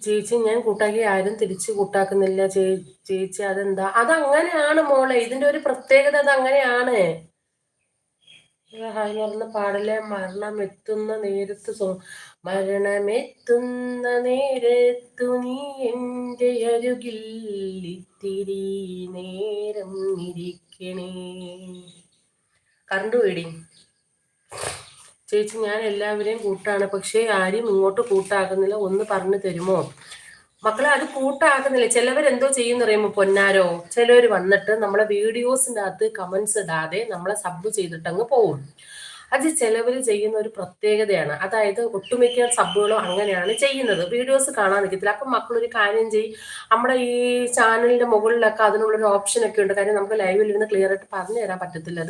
ചേച്ചി ഞാൻ കൂട്ടാക്കി ആരും തിരിച്ച് കൂട്ടാക്കുന്നില്ല ചേച്ചി അതെന്താ? അതങ്ങനെയാണ് മോളെ, ഇതിന്റെ ഒരു പ്രത്യേകത അത് അങ്ങനെയാണ്. ഹായ് പറഞ്ഞ പാടലെ മരണമെത്തുന്ന നേരത്തു നീ എൻ്റെ അരുകിൽ ഇത്തിരി നേരം ഇരിക്കണേ. കറണ്ട് പേടി ചേച്ചി ഞാൻ എല്ലാവരെയും കൂട്ടാണ്, പക്ഷേ ആരും ഇങ്ങോട്ട് കൂട്ടാക്കുന്നില്ല, ഒന്ന് പറഞ്ഞു തരുമോ? മക്കളെ അത് കൂട്ടാക്കുന്നില്ല. ചിലവരെന്തോ ചെയ്യുന്നറിയുമ്പോ പൊന്നാരോ, ചിലവർ വന്നിട്ട് നമ്മളെ വീഡിയോസിൻ്റെ അകത്ത് കമന്റ്സ് ഇടാതെ നമ്മളെ സബ് ചെയ്തിട്ട് അങ്ങ് പോകും. അത് ചിലവർ ചെയ്യുന്ന ഒരു പ്രത്യേകതയാണ്. അതായത് ഒട്ടുമിക്ക സബുകളും അങ്ങനെയാണ് ചെയ്യുന്നത്, വീഡിയോസ് കാണാൻ നിൽക്കത്തില്ല. അപ്പം മക്കളൊരു കാര്യം ചെയ്യും, നമ്മുടെ ഈ ചാനലിന്റെ മുകളിലൊക്കെ അതിനുള്ളൊരു ഓപ്ഷനൊക്കെ ഉണ്ട്. കാര്യം നമുക്ക് ലൈവിൽ ഇരുന്ന് ക്ലിയർ ആയിട്ട് പറഞ്ഞു തരാൻ പറ്റത്തില്ല.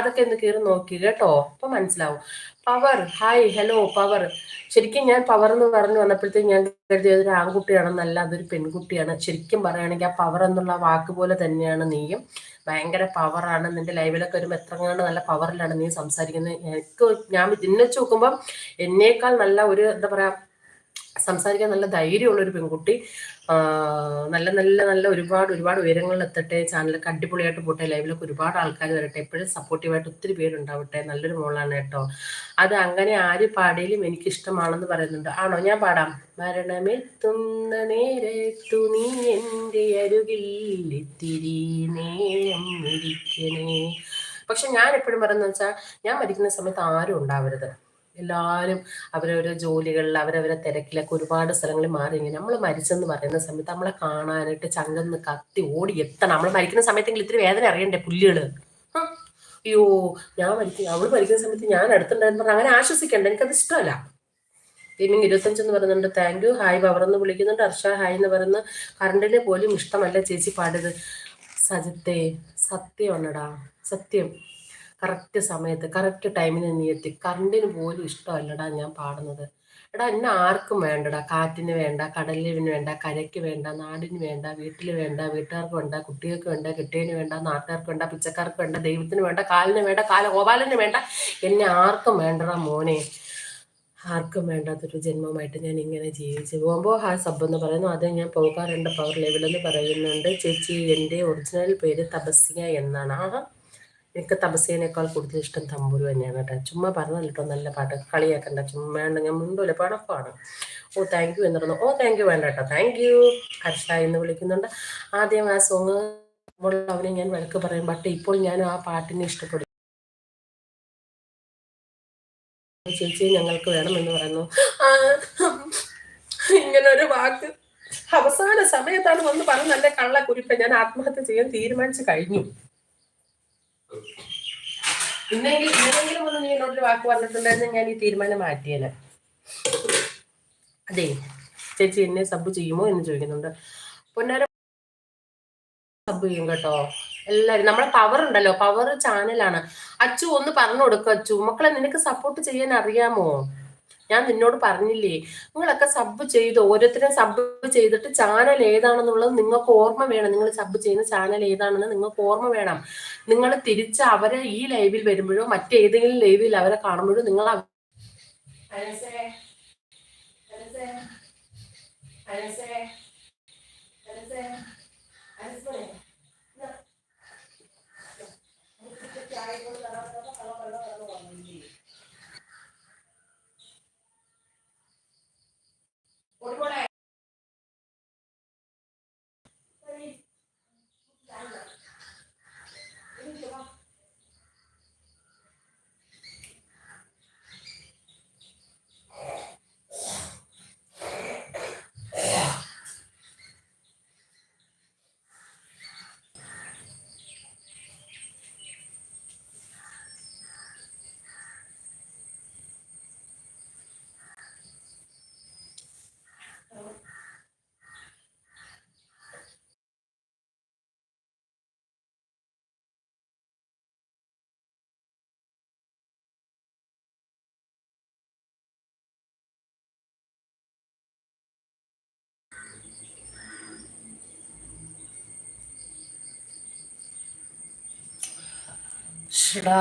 അതൊക്കെ ഒന്ന് കയറി നോക്കി കേട്ടോ, അപ്പൊ മനസ്സിലാവും. Power hi hello power. ശരിക്കും ഞാൻ പവർ എന്ന് പറഞ്ഞു വന്നപ്പോഴത്തേക്ക് ഞാൻ കരുതിയത് ഒരു ആൺകുട്ടിയാണെന്നല്ല, അതൊരു പെൺകുട്ടിയാണ്. ശരിക്കും പറയുകയാണെങ്കിൽ ആ പവർ എന്നുള്ള വാക്ക് പോലെ തന്നെയാണ് നീയും. ഭയങ്കര പവറാണ്. നിന്റെ ലൈവിലൊക്കെ വരുമ്പോൾ എത്രങ്ങാണ്ട് നല്ല പവറിലാണ് നീ സംസാരിക്കുന്നത്. ഞാൻ ഇതിനെ വെച്ച് നോക്കുമ്പോൾ എന്നേക്കാൾ നല്ല ഒരു എന്താ പറയാ, സംസാരിക്കാൻ നല്ല ധൈര്യമുള്ള ഒരു പെൺകുട്ടി. നല്ല നല്ല നല്ല ഒരുപാട് ഒരുപാട് ഉയരങ്ങളിൽ എത്തട്ടെ. ചാനലൊക്കെ അടിപൊളിയായിട്ട് പോട്ടെ. ലൈവിലൊക്കെ ഒരുപാട് ആൾക്കാർ വരട്ടെ. എപ്പോഴും സപ്പോർട്ടീവായിട്ട് ഒത്തിരി പേരുണ്ടാവട്ടെ. നല്ലൊരു മോളാണ് കേട്ടോ. അത് അങ്ങനെ ആര് പാടിയാലും എനിക്കിഷ്ടമാണെന്ന് പറയുന്നുണ്ട്. ആണോ? ഞാൻ പാടാം. മരണമെത്തുന്ന നേരത്തു നീ എൻ്റെ അരുകിൽ ഇത്തിരി നേരം ഇരിക്കണേ. പക്ഷെ ഞാൻ എപ്പോഴും പറയുന്നത് വെച്ചാൽ, ഞാൻ മരിക്കുന്ന സമയത്ത് ആരും ഉണ്ടാവരുത്. എല്ലാവരും അവരവരെ ജോലികളിൽ അവരവരെ തിരക്കിലൊക്കെ ഒരുപാട് സ്ഥലങ്ങളിൽ മാറി. ഇങ്ങനെ നമ്മൾ മരിച്ചെന്ന് പറയുന്ന സമയത്ത് നമ്മളെ കാണാനായിട്ട് ചങ്കന്ന് കത്തി ഓടി എത്തണം. നമ്മൾ മരിക്കുന്ന സമയത്തെങ്കിലും ഇത്തിരി വേദന അറിയണ്ടേ പുല്ലുകള്. അയ്യോ ഞാൻ അവള് മരിക്കുന്ന സമയത്ത് ഞാൻ അടുത്തുണ്ടായിരുന്നു പറഞ്ഞാൽ അങ്ങനെ ആശ്വസിക്കണ്ട, എനിക്കത് ഇഷ്ടമല്ല. ഗെയിമിങ് 25 എന്ന് പറയുന്നുണ്ട്. Thank you. ഹായ് പവർന്ന് വിളിക്കുന്നുണ്ട്. ഹർഷ ഹായ് എന്ന് പറയുന്ന. കറണ്ടിനെ പോലും ഇഷ്ടമല്ല ചേച്ചി പാടിയത്. സജിത്തെ സത്യമാണടാ, സത്യം. കറക്റ്റ് സമയത്ത് കറക്റ്റ് ടൈമിന് നീ എത്തി. കറണ്ടിന് പോലും ഇഷ്ടമല്ലടാ ഞാൻ പാടുന്നത്. എടാ എന്നെ ആർക്കും വേണ്ടടാ. കാറ്റിന് വേണ്ട, കടലിന് വേണ്ട, കരയ്ക്ക് വേണ്ട, നാടിന് വേണ്ട, വീട്ടിൽ വേണ്ട, വീട്ടുകാർക്ക് വേണ്ട, കുട്ടികൾക്ക് വേണ്ട, കെട്ടിയതിന് വേണ്ട, നാട്ടുകാർക്ക് വേണ്ട, പിച്ചക്കാർക്ക് വേണ്ട, ദൈവത്തിന് വേണ്ട, കാലിന് വേണ്ട, ഗോപാലന് വേണ്ട. എന്നെ ആർക്കും വേണ്ടടാ മോനെ. ആർക്കും വേണ്ടാത്തൊരു ജന്മമായിട്ട് ഞാൻ ഇങ്ങനെ ജീവിച്ചു പോകുമ്പോൾ ആ സബ് എന്ന് പറയുന്നു. അത് ഞാൻ പോകാറുണ്ട് പവർ ലെവലെന്ന് പറയുന്നുണ്ട്. ചേച്ചി എൻ്റെ ഒറിജിനൽ പേര് തപസ്യ എന്നാണ്. എനിക്ക് തപസ്യനേക്കാൾ കൂടുതൽ ഇഷ്ടം തമ്പുരു തന്നെയാണ് കേട്ടോ. ചുമ്മാ പറഞ്ഞല്ലോ കേട്ടോ, നല്ല പാട്ട് കളിയാക്കണ്ട. ചുമ്മാ ഞാൻ മുണ്ടൂല, പണപ്പാണ്. ഓ താങ്ക് യു എന്ന് പറഞ്ഞു. ഓ താങ്ക് യു വേണ്ട കേട്ടോ, താങ്ക് യു. ഹർഷ എന്ന് വിളിക്കുന്നുണ്ട്. ആദ്യം ആ സോങ് അവനെ ഞാൻ വഴക്ക് പറയും, ബട്ട് ഇപ്പോൾ ഞാൻ ആ പാട്ടിനെ ഇഷ്ടപ്പെടും. ചേച്ചി ഞങ്ങൾക്ക് വേണമെന്ന് പറയുന്നു. ഇങ്ങനൊരു വാക്ക് അവസാന സമയത്താണ് വന്ന് പറഞ്ഞ നല്ല കള്ളക്കുരിപ്പ്. ഞാൻ ആത്മഹത്യ ചെയ്യാൻ തീരുമാനിച്ചു കഴിഞ്ഞു. ഇന്നെങ്കിലും ഒന്ന് നീ എന്നോടൊരു വാക്ക് പറഞ്ഞിട്ടുണ്ടായിരുന്നു, ഞാൻ ഈ തീരുമാനം മാറ്റിയേനെ. അതെ ചേച്ചി എന്നെ സബ് ചെയ്യുമോ എന്ന് ചോദിക്കുന്നുണ്ട്. പൊന്നാര സബ് ചെയ്യും കേട്ടോ എല്ലാവരും. നമ്മളെ പവർ ഉണ്ടല്ലോ, പവർ ചാനലാണ്. അച്ചു ഒന്ന് പറഞ്ഞു കൊടുക്കും. അച്ചു മക്കളെ നിനക്ക് സപ്പോർട്ട് ചെയ്യാൻ അറിയാമോ? ഞാൻ നിന്നോട് പറഞ്ഞില്ലേ, നിങ്ങളൊക്കെ സബ് ചെയ്തു. ഓരോരുത്തരും സബ് ചെയ്തിട്ട് ചാനൽ ഏതാണെന്നുള്ളത് നിങ്ങൾക്ക് ഓർമ്മ വേണം. നിങ്ങൾ സബ് ചെയ്യുന്ന ചാനൽ ഏതാണെന്ന് നിങ്ങൾക്ക് ഓർമ്മ വേണം. നിങ്ങൾ തിരിച്ച് അവരെ ഈ ലൈവിൽ വരുമ്പോഴോ മറ്റേതെങ്കിലും ലൈവിൽ അവരെ കാണുമ്പോഴോ നിങ്ങൾ ഷടാ